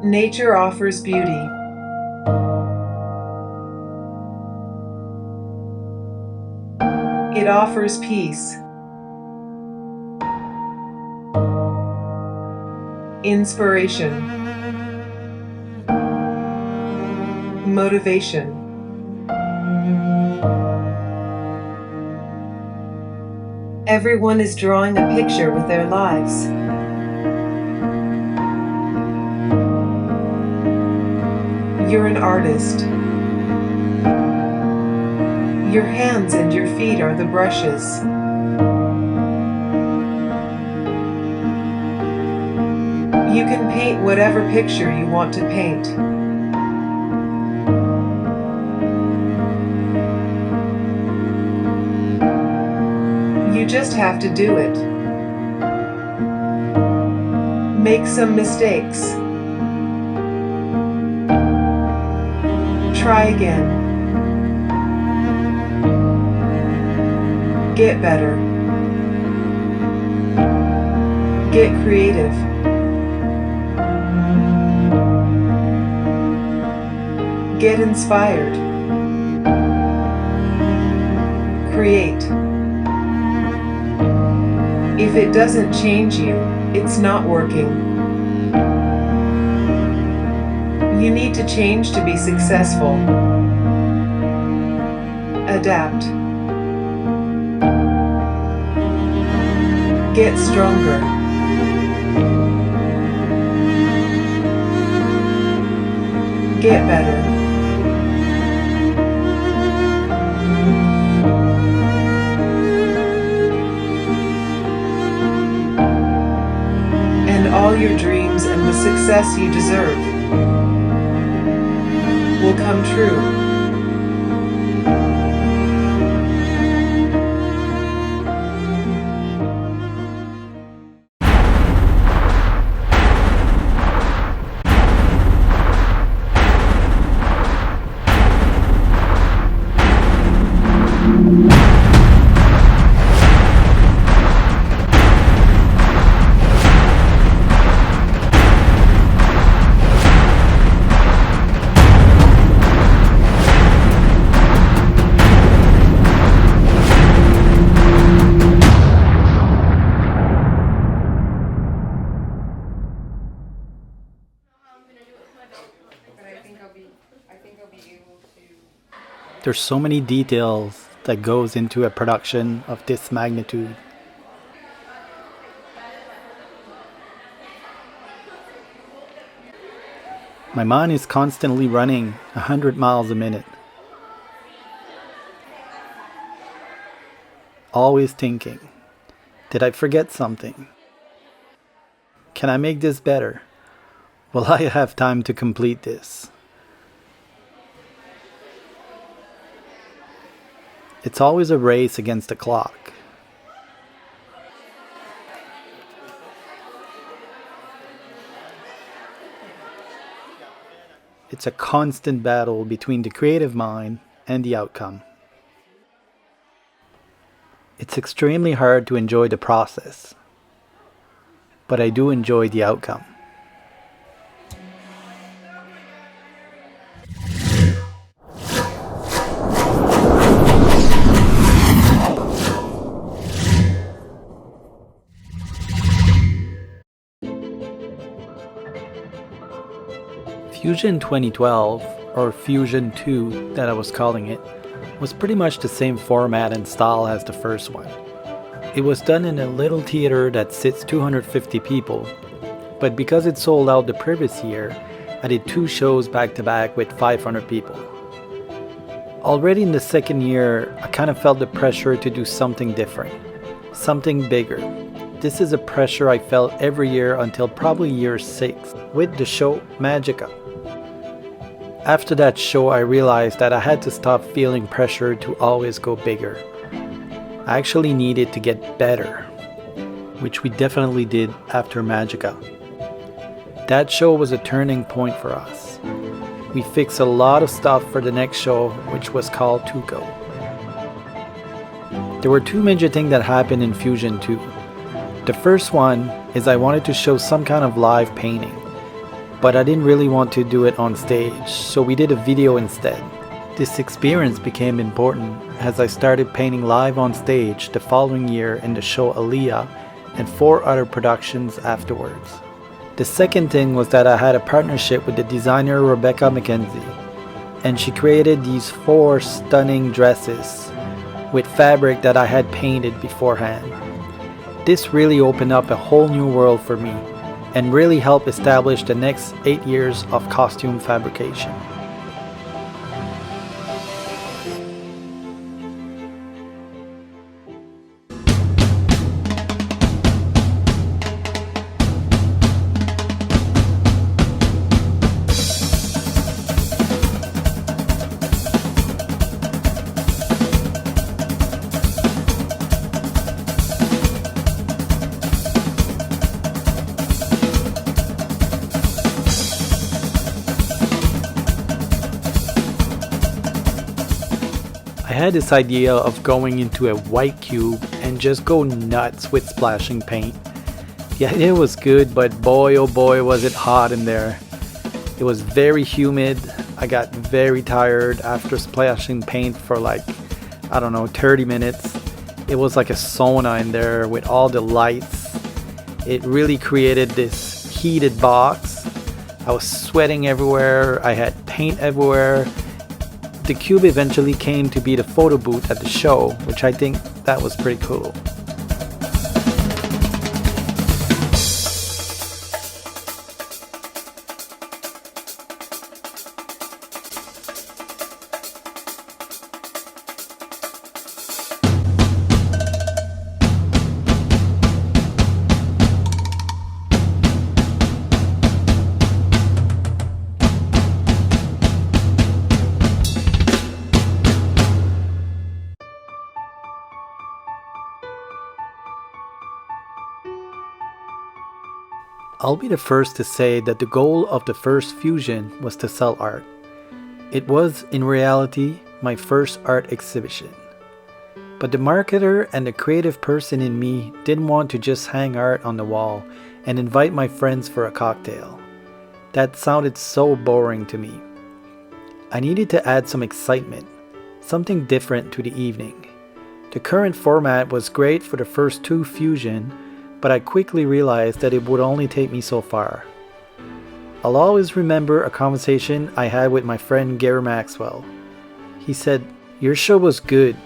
Nature offers beauty. It offers peace, inspiration, motivation. Everyone is drawing a picture with their lives. You're an artist. Your hands and your feet are the brushes. You can paint whatever picture you want to paint. You just have to do it. Make some mistakes. Try again. Get better. Get creative. Get inspired. Create. If it doesn't change you, it's not working. You need to change to be successful. Adapt. Get stronger. Get better. And all your dreams and the success you deserve will come true. There's so many details that goes into a production of this magnitude. My mind is constantly running 100 miles a minute. Always thinking, did I forget something? Can I make this better? Will I have time to complete this? It's always a race against the clock. It's a constant battle between the creative mind and the outcome. It's extremely hard to enjoy the process, but I do enjoy the outcome. Fusion 2012, or Fusion 2 that I was calling it, was pretty much the same format and style as the first one. It was done in a little theater that sits 250 people, but because it sold out the previous year, I did 2 shows back to back with 500 people. Already in the second year, I kind of felt the pressure to do something different, something bigger. This is a pressure I felt every year until probably year 6 with the show Magica. After that show, I realized that I had to stop feeling pressure to always go bigger. I actually needed to get better, which we definitely did after Magica. That show was a turning point for us. We fixed a lot of stuff for the next show, which was called Tuco. There were 2 major things that happened in Fusion 2. The first one is I wanted to show some kind of live painting. but I didn't really want to do it on stage, so we did a video instead. This experience became important as I started painting live on stage the following year in the show Aaliyah and 4 other productions afterwards. The second thing was that I had a partnership with the designer Rebecca McKenzie, and she created these 4 stunning dresses with fabric that I had painted beforehand. This really opened up a whole new world for me and really helped establish the next 8 years of costume fabrication. I had this idea of going into a white cube and just go nuts with splashing paint. The idea was good, but boy oh boy was it hot in there. It was very humid. I got very tired after splashing paint for 30 minutes. It was like a sauna in there with all the lights. It really created this heated box. I was sweating everywhere. I had paint everywhere. The cube eventually came to be the photo booth at the show, which I think that was pretty cool. I'll be the first to say that the goal of the first Fusion was to sell art. It was, in reality, my first art exhibition. But the marketer and the creative person in me didn't want to just hang art on the wall and invite my friends for a cocktail. That sounded so boring to me. I needed to add some excitement, something different to the evening. The current format was great for the first 2 Fusion, but I quickly realized that it would only take me so far. I'll always remember a conversation I had with my friend Gary Maxwell. He said, "Your show was good,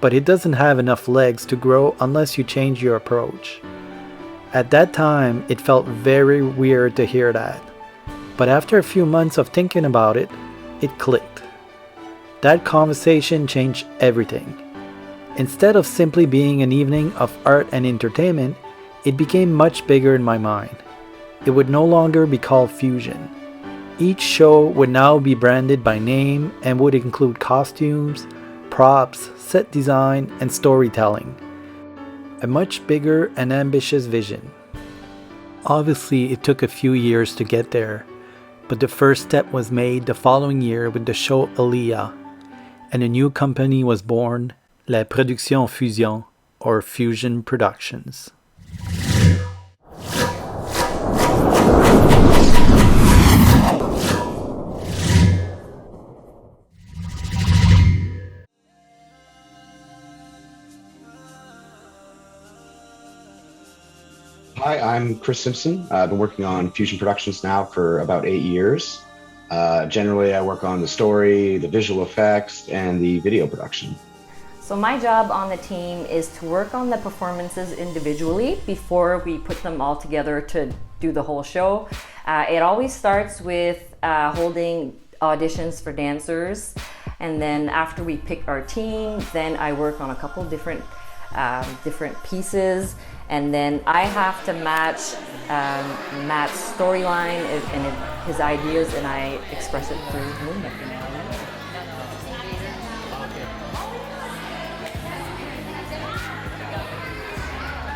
but it doesn't have enough legs to grow unless you change your approach." At that time, it felt very weird to hear that. But after a few months of thinking about it, it clicked. That conversation changed everything. Instead of simply being an evening of art and entertainment, it became much bigger in my mind. It would no longer be called Fusion. Each show would now be branded by name and would include costumes, props, set design, and storytelling. A much bigger and ambitious vision. Obviously, it took a few years to get there, but the first step was made the following year with the show Aaliyah, and a new company was born, La Production Fusion, or Fusion Productions. Hi, I'm Chris Simpson. I've been working on Fusion Productions now for about 8 years. Generally, I work on the story, the visual effects, and the video production. So my job on the team is to work on the performances individually before we put them all together to do the whole show. It always starts with holding auditions for dancers, and then after we pick our team, then I work on a couple different pieces, and then I have to match Matt's storyline and his ideas, and I express it through movement.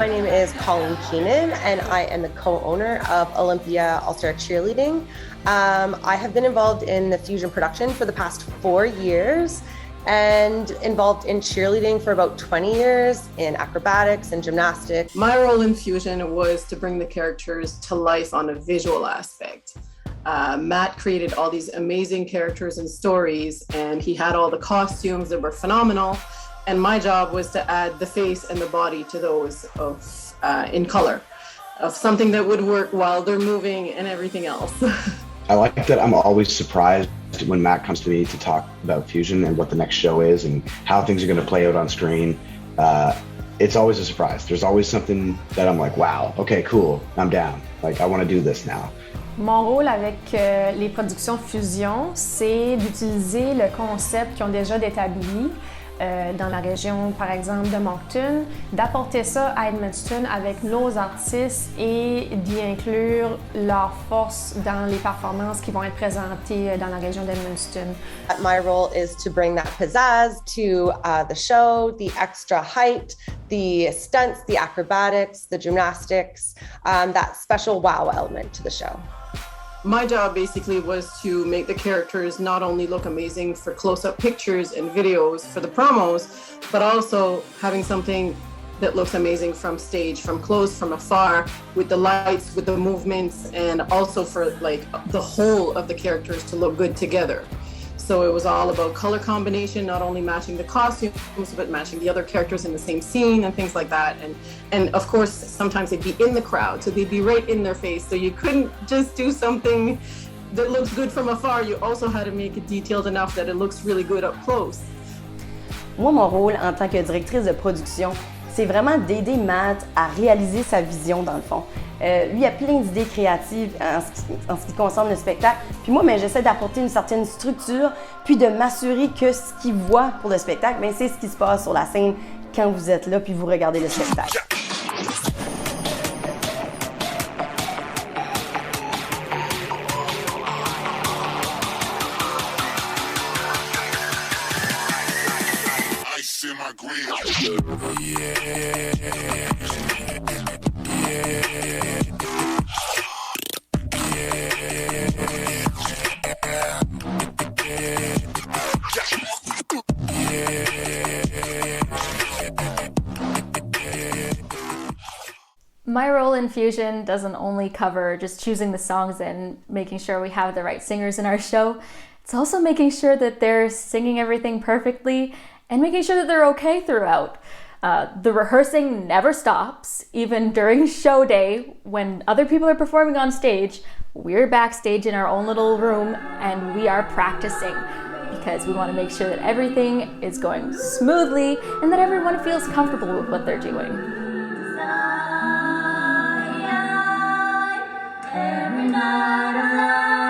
My name is Colleen Keenan, and I am the co-owner of Olympia All-Star Cheerleading. I have been involved in the Fusion production for the past 4 years, and involved in cheerleading for about 20 years, in acrobatics and gymnastics. My role in Fusion was to bring the characters to life on a visual aspect. Matt created all these amazing characters and stories, and he had all the costumes that were phenomenal. And my job was to add the face and the body to those in color, of something that would work while they're moving and everything else. I like that I'm always surprised when Matt comes to me to talk about Fusion and what the next show is and how things are going to play out on screen. It's always a surprise. There's always something that I'm like, wow, okay, cool, I'm down. Like, I want to do this now. Mon rôle avec les productions Fusion, c'est d'utiliser le concept qu'ils ont déjà établi dans la région, par exemple, de Moncton, d'apporter ça à Edmundston avec nos artistes et d'y inclure leur force dans les performances qui vont être présentées dans la région d'Edmundston. My role is to bring that pizzazz to the show, the extra height, the stunts, the acrobatics, the gymnastics, that special wow element to the show. My job basically was to make the characters not only look amazing for close-up pictures and videos for the promos, but also having something that looks amazing from stage, from close, from afar, with the lights, with the movements, and also for like the whole of the characters to look good together. So it was all about color combination, not only matching the costumes, but matching the other characters in the same scene and things like that. And of course, sometimes they'd be in the crowd, so they'd be right in their face. So you couldn't just do something that looks good from afar. You also had to make it detailed enough that it looks really good up close. Moi, mon rôle en tant que directrice de production, c'est vraiment d'aider Matt à réaliser sa vision dans le fond. Lui, il a plein d'idées créatives en ce qui concerne le spectacle. Puis moi, j'essaie d'apporter une certaine structure, puis de m'assurer que ce qu'il voit pour le spectacle, c'est ce qui se passe sur la scène quand vous êtes là, puis vous regardez le spectacle. My role in Fusion doesn't only cover just choosing the songs and making sure we have the right singers in our show. It's also making sure that they're singing everything perfectly and making sure that they're okay throughout. The rehearsing never stops, even during show day when other people are performing on stage. We're backstage in our own little room and we are practicing because we want to make sure that everything is going smoothly and that everyone feels comfortable with what they're doing. Every night I lie.